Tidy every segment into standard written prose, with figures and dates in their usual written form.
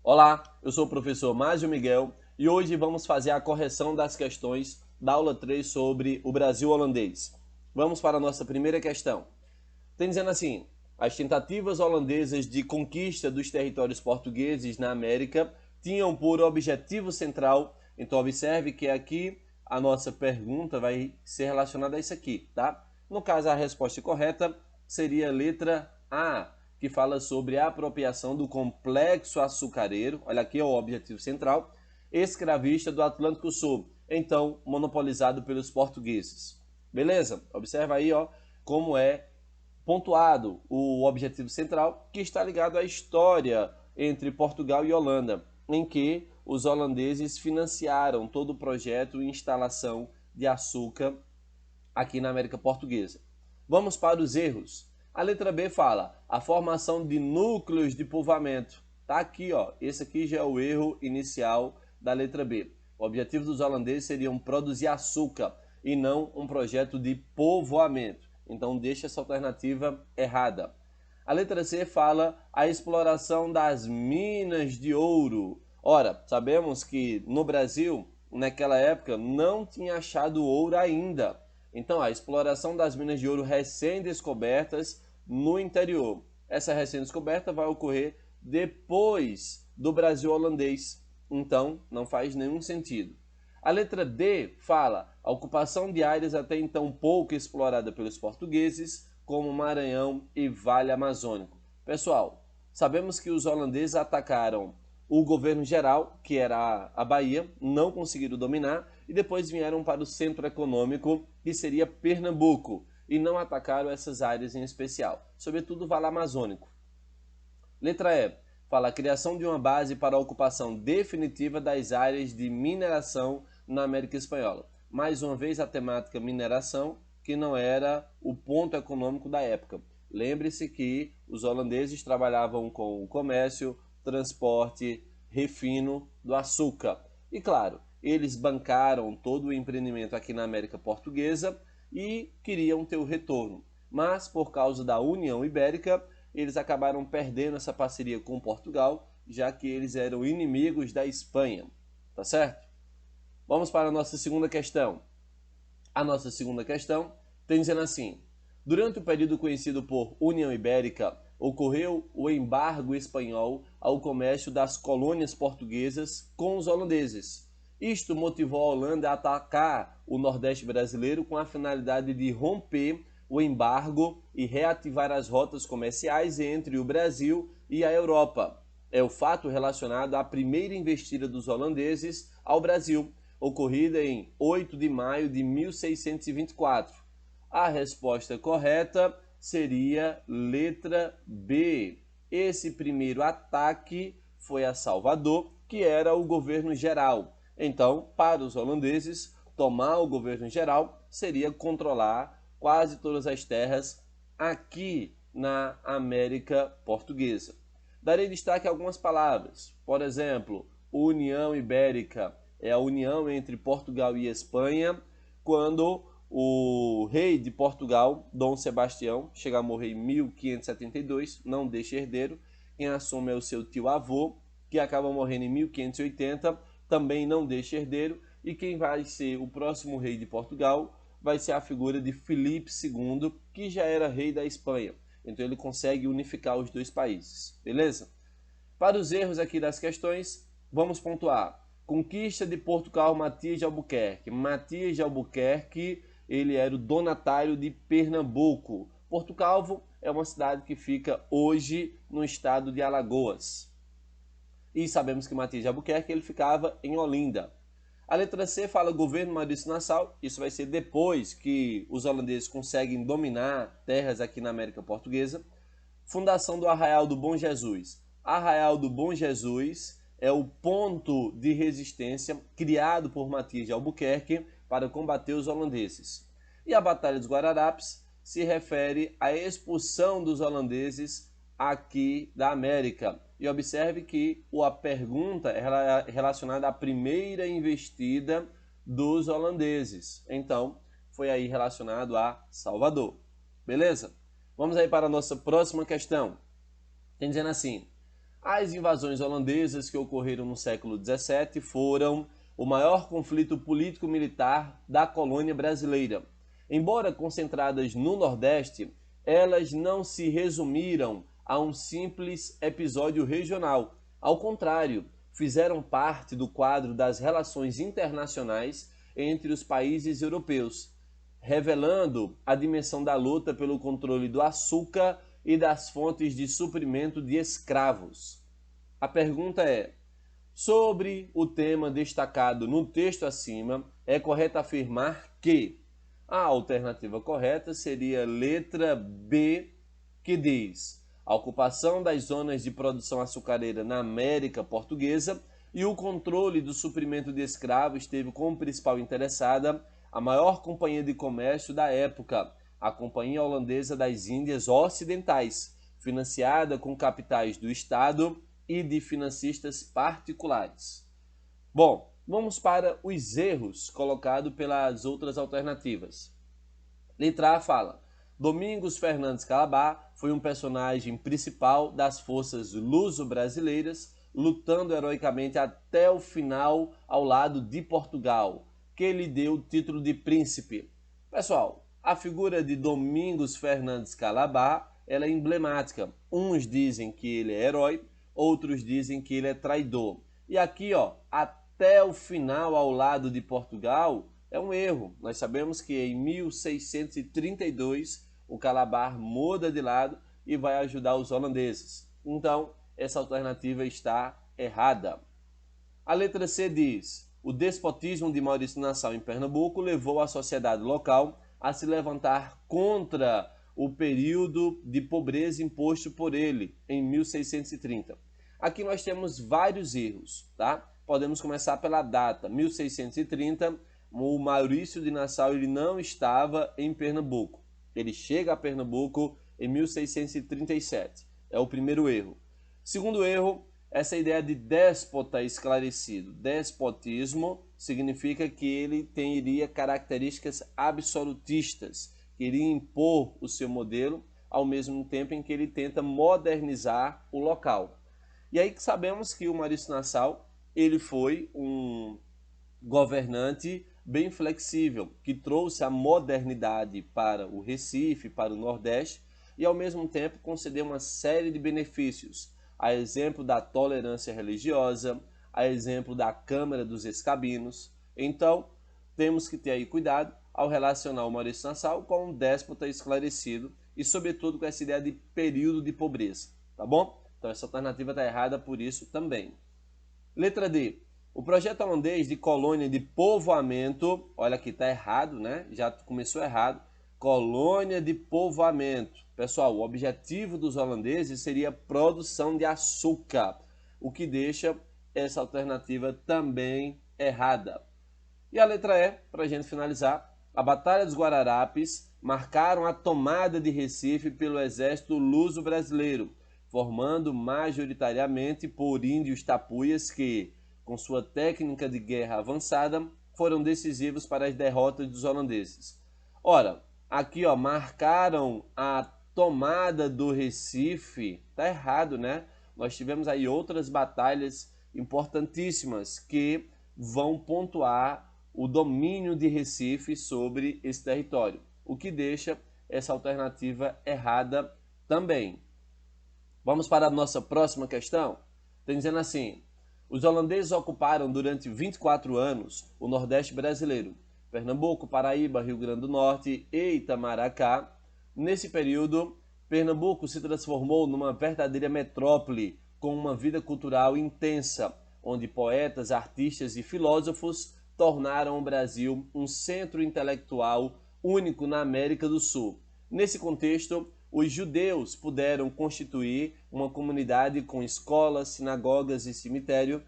Olá, eu sou o professor Márcio Miguel e hoje vamos fazer a correção das questões da aula 3 sobre o Brasil holandês. Vamos para a nossa primeira questão. Tem dizendo assim: as tentativas holandesas de conquista dos territórios portugueses na América tinham por objetivo central. Então, observe que aqui a nossa pergunta vai ser relacionada a isso aqui, tá? No caso, a resposta correta seria a letra A, que fala sobre a apropriação do complexo açucareiro. Olha, aqui é o objetivo central, escravista do Atlântico Sul, então monopolizado pelos portugueses. Beleza? Observa aí, ó, como é pontuado o objetivo central, que está ligado à história entre Portugal e Holanda, em que os holandeses financiaram todo o projeto e instalação de açúcar aqui na América Portuguesa. Vamos para os erros. A letra B fala a formação de núcleos de povoamento. Tá aqui, ó. Esse aqui já é o erro inicial da letra B. O objetivo dos holandeses seria produzir açúcar e não um projeto de povoamento. Então deixa essa alternativa errada. A letra C fala a exploração das minas de ouro. Ora, sabemos que no Brasil, naquela época, não tinha achado ouro ainda. Então, a exploração das minas de ouro recém-descobertas no interior. Essa recém-descoberta vai ocorrer depois do Brasil holandês. Então, não faz nenhum sentido. A letra D fala a ocupação de áreas até então pouco explorada pelos portugueses, como Maranhão e Vale Amazônico. Pessoal, sabemos que os holandeses atacaram o governo geral, que era a Bahia, não conseguiram dominar, e depois vieram para o centro econômico, que seria Pernambuco, e não atacaram essas áreas em especial, sobretudo o Vale Amazônico. Letra E. Fala a criação de uma base para a ocupação definitiva das áreas de mineração na América Espanhola. Mais uma vez a temática mineração, que não era o ponto econômico da época. Lembre-se que os holandeses trabalhavam com o comércio, transporte, refino do açúcar. E claro, eles bancaram todo o empreendimento aqui na América Portuguesa e queriam ter o retorno. Mas por causa da União Ibérica, eles acabaram perdendo essa parceria com Portugal, já que eles eram inimigos da Espanha. Tá certo? Vamos para a nossa segunda questão. A nossa segunda questão tem dizendo assim: durante o período conhecido por União Ibérica, ocorreu o embargo espanhol ao comércio das colônias portuguesas com os holandeses. Isto motivou a Holanda a atacar o Nordeste brasileiro com a finalidade de romper o embargo e reativar as rotas comerciais entre o Brasil e a Europa. É o fato relacionado à primeira investida dos holandeses ao Brasil, ocorrida em 8 de maio de 1624. A resposta correta seria letra B. Esse primeiro ataque foi a Salvador, que era o governo geral. Então, para os holandeses, tomar o governo geral seria controlar quase todas as terras aqui na América Portuguesa. Darei destaque a algumas palavras. Por exemplo, União Ibérica é a união entre Portugal e Espanha, quando o rei de Portugal, Dom Sebastião, chega a morrer em 1572, não deixa herdeiro. Quem assume é o seu tio-avô, que acaba morrendo em 1580, também não deixa herdeiro. E quem vai ser o próximo rei de Portugal vai ser a figura de Filipe II, que já era rei da Espanha. Então ele consegue unificar os dois países, beleza? Para os erros aqui das questões, vamos pontuar. Conquista de Portugal, Matias de Albuquerque. Matias de Albuquerque, ele era o donatário de Pernambuco. Porto Calvo é uma cidade que fica hoje no estado de Alagoas. E sabemos que Matias de Albuquerque ele ficava em Olinda. A letra C fala governo Maurício Nassau. Isso vai ser depois que os holandeses conseguem dominar terras aqui na América Portuguesa. Fundação do Arraial do Bom Jesus. Arraial do Bom Jesus é o ponto de resistência criado por Matias de Albuquerque para combater os holandeses. E a Batalha dos Guararapes se refere à expulsão dos holandeses aqui da América. E observe que a pergunta é relacionada à primeira investida dos holandeses. Então, foi aí relacionado a Salvador. Beleza? Vamos aí para a nossa próxima questão. Tem dizendo assim: As invasões holandesas que ocorreram no século XVII foram o maior conflito político-militar da colônia brasileira. Embora concentradas no Nordeste, elas não se resumiram a um simples episódio regional. Ao contrário, fizeram parte do quadro das relações internacionais entre os países europeus, revelando a dimensão da luta pelo controle do açúcar e das fontes de suprimento de escravos. A pergunta é: sobre o tema destacado no texto acima, é correto afirmar que a alternativa correta seria letra B, que diz: a ocupação das zonas de produção açucareira na América Portuguesa e o controle do suprimento de escravos teve como principal interessada a maior companhia de comércio da época, a Companhia Holandesa das Índias Ocidentais, financiada com capitais do Estado e de financistas particulares. Bom, vamos para os erros colocados pelas outras alternativas. Letra A fala: Domingos Fernandes Calabar foi um personagem principal das forças luso-brasileiras, lutando heroicamente até o final ao lado de Portugal, que lhe deu o título de príncipe. Pessoal, a figura de Domingos Fernandes Calabar ela é emblemática. Uns dizem que ele é herói, outros dizem que ele é traidor. E aqui, ó, até o final ao lado de Portugal é um erro. Nós sabemos que em 1632 o Calabar muda de lado e vai ajudar os holandeses. Então, essa alternativa está errada. A letra C diz: o despotismo de Maurício Nassau em Pernambuco levou a sociedade local a se levantar contra o período de pobreza imposto por ele em 1630. Aqui nós temos vários erros, tá? Podemos começar pela data, 1630. O Maurício de Nassau ele não estava em Pernambuco. Ele chega a Pernambuco em 1637. É o primeiro erro. Segundo erro, essa ideia de déspota esclarecido. Despotismo significa que ele teria características absolutistas, que iria impor o seu modelo, ao mesmo tempo em que ele tenta modernizar o local. E aí que sabemos que o Maurício Nassau ele foi um governante bem flexível, que trouxe a modernidade para o Recife, para o Nordeste, e ao mesmo tempo concedeu uma série de benefícios, a exemplo da tolerância religiosa, a exemplo da Câmara dos Escabinos. Então, temos que ter aí cuidado ao relacionar o Maurício Nassau com um déspota esclarecido e, sobretudo, com essa ideia de período de pobreza, tá bom? Então, essa alternativa está errada por isso também. Letra D. O projeto holandês de colônia de povoamento, olha aqui, está errado, né? Já começou errado. Colônia de povoamento. Pessoal, o objetivo dos holandeses seria a produção de açúcar, o que deixa essa alternativa também errada. E a letra E, para a gente finalizar, a Batalha dos Guararapes marcaram a tomada de Recife pelo exército luso-brasileiro, formando majoritariamente por índios tapuias que, com sua técnica de guerra avançada, foram decisivos para as derrotas dos holandeses. Ora, aqui ó, marcaram a tomada do Recife, tá errado, né? Nós tivemos aí outras batalhas importantíssimas que vão pontuar o domínio de Recife sobre esse território, o que deixa essa alternativa errada também. Vamos para a nossa próxima questão? Tem dizendo assim: os holandeses ocuparam durante 24 anos o Nordeste brasileiro, Pernambuco, Paraíba, Rio Grande do Norte e Itamaracá. Nesse período, Pernambuco se transformou numa verdadeira metrópole com uma vida cultural intensa, onde poetas, artistas e filósofos tornaram o Brasil um centro intelectual único na América do Sul. Nesse contexto, os judeus puderam constituir uma comunidade com escolas, sinagogas e cemitério,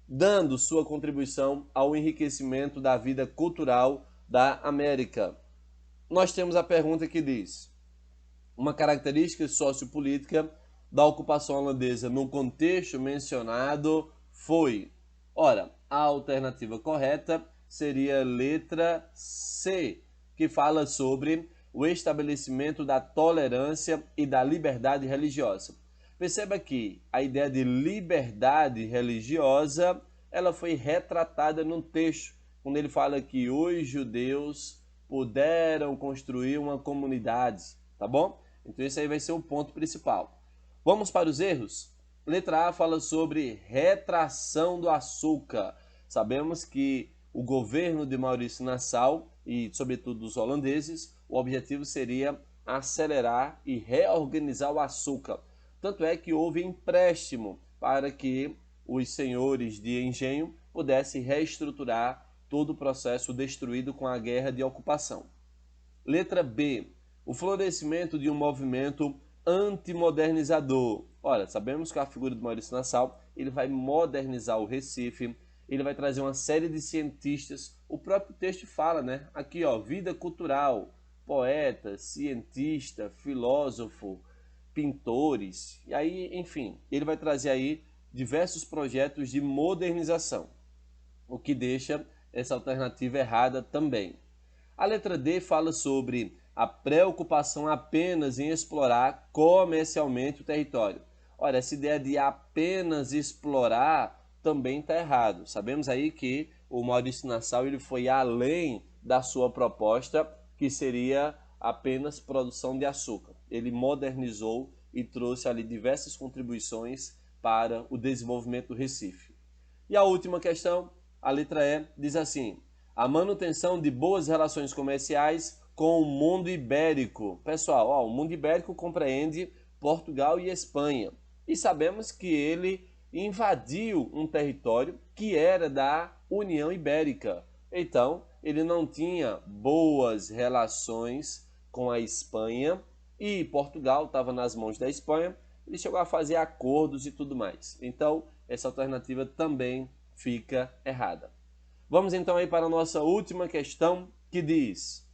dando sua contribuição ao enriquecimento da vida cultural da América. Nós temos a pergunta que diz: uma característica sociopolítica da ocupação holandesa no contexto mencionado foi... Ora, a alternativa correta seria a letra C, que fala sobre o estabelecimento da tolerância e da liberdade religiosa. Perceba que a ideia de liberdade religiosa, ela foi retratada no texto, quando ele fala que os judeus puderam construir uma comunidade, tá bom? Então esse aí vai ser o ponto principal. Vamos para os erros? Letra A fala sobre retração do açúcar. Sabemos que o governo de Maurício Nassau e, sobretudo, os holandeses, o objetivo seria acelerar e reorganizar o açúcar. Tanto é que houve empréstimo para que os senhores de engenho pudessem reestruturar todo o processo destruído com a guerra de ocupação. Letra B. O florescimento de um movimento antimodernizador. Olha, sabemos que a figura do Maurício Nassau, ele vai modernizar o Recife, ele vai trazer uma série de cientistas. O próprio texto fala, né? Aqui, ó, vida cultural, poeta, cientista, filósofo, pintores. E aí, enfim, ele vai trazer aí diversos projetos de modernização, o que deixa essa alternativa errada também. A letra D fala sobre a preocupação apenas em explorar comercialmente o território. Olha, essa ideia de apenas explorar também está errado. Sabemos aí que o Maurício Nassau ele foi além da sua proposta, que seria apenas produção de açúcar. Ele modernizou e trouxe ali diversas contribuições para o desenvolvimento do Recife. E a última questão, a letra E, diz assim: a manutenção de boas relações comerciais com o mundo ibérico. Pessoal, ó, o mundo ibérico compreende Portugal e Espanha. E sabemos que ele invadiu um território que era da União Ibérica. Então, ele não tinha boas relações com a Espanha e Portugal estava nas mãos da Espanha. Ele chegou a fazer acordos e tudo mais. Então, essa alternativa também fica errada. Vamos então aí para a nossa última questão, que diz: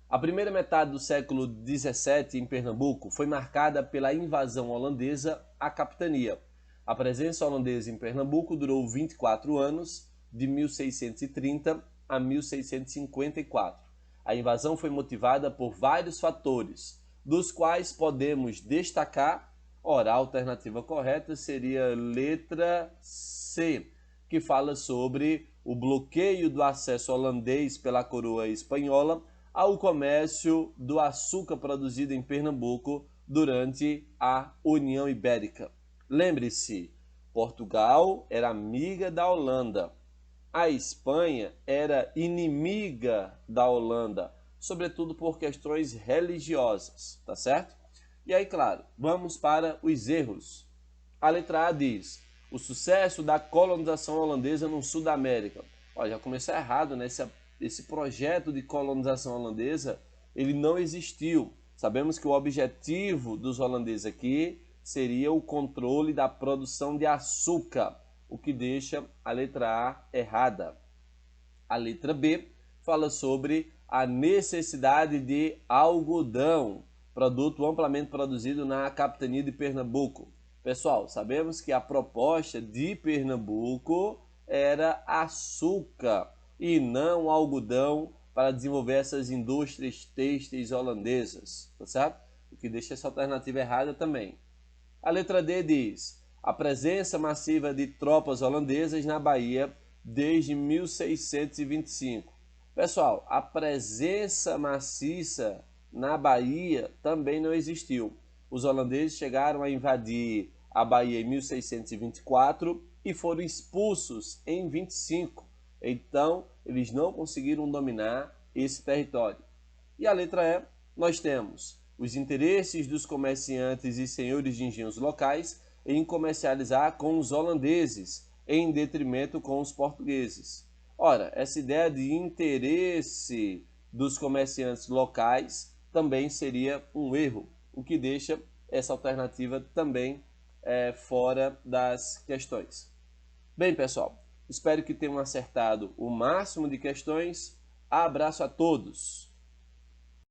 a primeira metade do século XVII em Pernambuco foi marcada pela invasão holandesa à capitania. A presença holandesa em Pernambuco durou 24 anos, de 1630 a 1654. A invasão foi motivada por vários fatores, dos quais podemos destacar, ora, a alternativa correta seria letra C, que fala sobre o bloqueio do acesso holandês pela coroa espanhola ao comércio do açúcar produzido em Pernambuco durante a União Ibérica. Lembre-se, Portugal era amiga da Holanda. A Espanha era inimiga da Holanda, sobretudo por questões religiosas, tá certo? E aí, claro, vamos para os erros. A letra A diz: o sucesso da colonização holandesa no sul da América. Olha, já começou errado, né? Esse projeto de colonização holandesa, ele não existiu. Sabemos que o objetivo dos holandeses aqui seria o controle da produção de açúcar, o que deixa a letra A errada. A letra B fala sobre a necessidade de algodão, produto amplamente produzido na capitania de Pernambuco. Pessoal, sabemos que a proposta de Pernambuco era açúcar e não algodão para desenvolver essas indústrias têxteis holandesas, tá certo? O que deixa essa alternativa errada também. A letra D diz: a presença massiva de tropas holandesas na Bahia desde 1625. Pessoal, a presença maciça na Bahia também não existiu. Os holandeses chegaram a invadir a Bahia em 1624 e foram expulsos em 25. Então, eles não conseguiram dominar esse território. E a letra E, nós temos os interesses dos comerciantes e senhores de engenhos locais em comercializar com os holandeses, em detrimento com os portugueses. Ora, essa ideia de interesse dos comerciantes locais também seria um erro, o que deixa essa alternativa também fora das questões. Bem, pessoal, espero que tenham acertado o máximo de questões. Abraço a todos!